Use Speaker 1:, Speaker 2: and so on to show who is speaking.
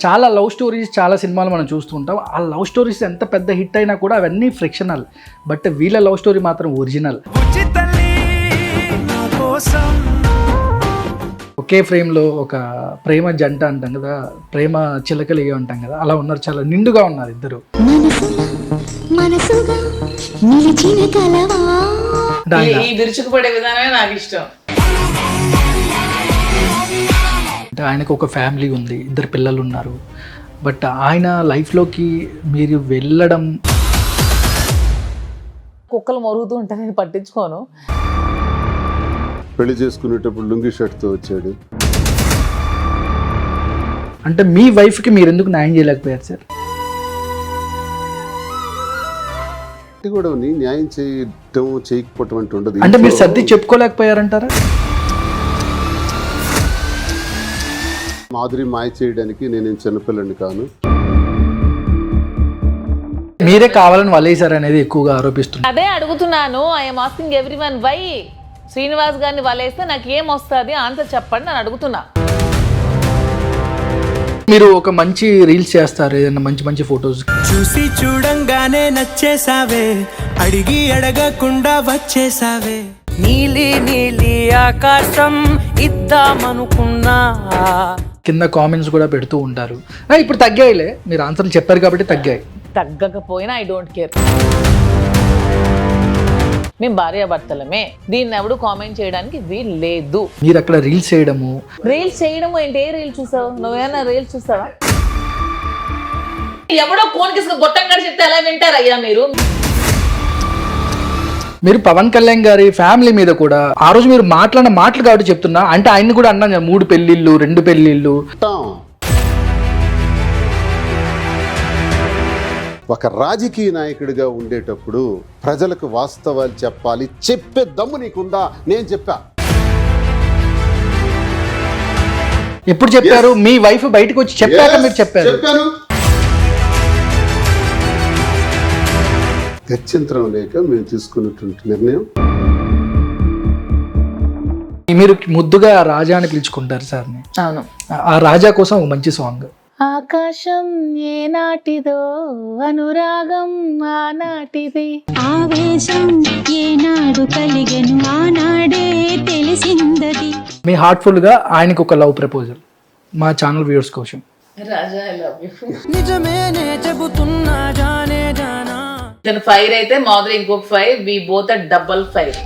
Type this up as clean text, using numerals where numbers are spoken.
Speaker 1: చాలా love stories చాలా సినిమాలు మనం చూస్తుంటాం. ఆ లవ్ స్టోరీస్ ఎంత పెద్ద హిట్ అయినా కూడా అవన్నీ ఫ్రిక్షనల్, బట్ వీళ్ళ లవ్ స్టోరీ మాత్రం ఒరిజినల్. ఒకే ఫ్రేమ్లో ఒక ప్రేమ జంట అంటాం కదా, ప్రేమ చిలకలిగా ఉంటాం కదా, అలా ఉన్నారు. చాలా నిండుగా ఉన్నారు ఇద్దరు.
Speaker 2: విరుచుకుపడే విధానమే నాకు ఇష్టం.
Speaker 1: ఆయనకు ఒక ఫ్యామిలీ ఉంది, ఇద్దరు పిల్లలు ఉన్నారు. బట్ ఆయన లైఫ్లోకి మీరు వెళ్ళడం,
Speaker 2: కుక్కలు మరుగుతూ ఉంటాయి, నేను పట్టించుకోను.
Speaker 3: పెళ్లి చేసుకునేటప్పుడు లుంగి షర్ట్తో వచ్చాడు.
Speaker 1: అంటే మీ వైఫ్కి మీరు ఎందుకు న్యాయం చేయలేకపోయారు సార్?
Speaker 3: కూడా న్యాయం చేయటం చేయకపోవటం అంటే ఉండదు.
Speaker 1: అంటే మీరు సర్ది చెప్పుకోలేకపోయారంటారా?
Speaker 3: మాధురి మాయ చేయడానికి నేను చిన్నపిల్లని కాను.
Speaker 1: మీరే కావాలని వలేసారు అనేది ఎక్కువగా ఆరోపిస్తున్నారు.
Speaker 2: అదే అడుగుతున్నాను. I'm asking everyone why Srinivas గారిని వలేస్తే నాకు ఏం వస్తుంది ఆన్సర్ చెప్పండి అని అడుగుతున్నా.
Speaker 1: మీరు ఒక మంచి రీల్స్ చేస్తారు, ఏదైనా మంచి మంచి ఫొటోస్
Speaker 4: చూసి చూడంగానే నచ్చేసావే, అడిగి అడగకుండా వచ్చేసావే. నీలి నీలి ఆకాశం ఇద్దామనుకున్నా.
Speaker 1: కింద కామెంట్స్ కూడా పెడుతూ ఉంటారు. ఇప్పుడు తగ్గాయిలే, మీరు ఆన్సర్ చెప్పారు కాబట్టి తగ్గాయి.
Speaker 2: తగ్గకపోయినా ఐ డోంట్ కేర్. మేము భార్యాభర్తలమే, దీన్ని ఎవడు కామెంట్ చేయడానికి వీలు లేదు.
Speaker 1: మీరు అక్కడ రీల్స్ చేయడము
Speaker 2: ఏంటి? ఏ రీల్ చూసావు? నువ్వేనా రీల్స్ చూసావా? ఎవడో కోన్కిసుకు గొట్టంగా చెప్తే ఎలా వింటారు అయ్యా మీరు?
Speaker 1: మీరు పవన్ కళ్యాణ్ గారి ఫ్యామిలీ మీద కూడా ఆ రోజు మీరు మాట్లాడిన మాటలు కాబట్టి చెప్తున్నా. అంటే ఆయన కూడా అన్నాను 3 పెళ్లిళ్ళు 2 పెళ్లిళ్ళు.
Speaker 3: ఒక రాజకీయ నాయకుడిగా ఉండేటప్పుడు ప్రజలకు వాస్తవాలు చెప్పాలి, చెప్పే దమ్ము నీకుందా? నేను చెప్పా.
Speaker 1: ఎప్పుడు చెప్పారు? మీ వైఫ్ బయటకు వచ్చి చెప్పాక మీరు చెప్పారు.
Speaker 3: చెప్పాను. గత్యంతరం లేక మేము తీసుకున్నటువంటి నిర్ణయం.
Speaker 1: మీరు ముద్దుగా రాజా అని పిలుచుకుంటారు సార్.
Speaker 2: అవును.
Speaker 1: ఆ రాజా కోసం ఒక మంచి సాంగ్.
Speaker 2: ఆకాశం ఏ నాటిదో, అనురాగం ఆనాటిది,
Speaker 5: ఆవేశం ఏనాడు కలిగెను ఆనాడే తెలిసిందది.
Speaker 1: మీ హార్ట్ఫుల్ గా ఆయనకు ఒక లవ్ ప్రపోజల్ మా ఛానల్ వ్యూవర్స్ కోసం.
Speaker 2: Raja I love you.
Speaker 4: నిజమేనే చెబుతున్నా జానే జానా.
Speaker 2: ఇతను ఫైర్ అయితే మాధురి ఇంకొక fire, we both double fire.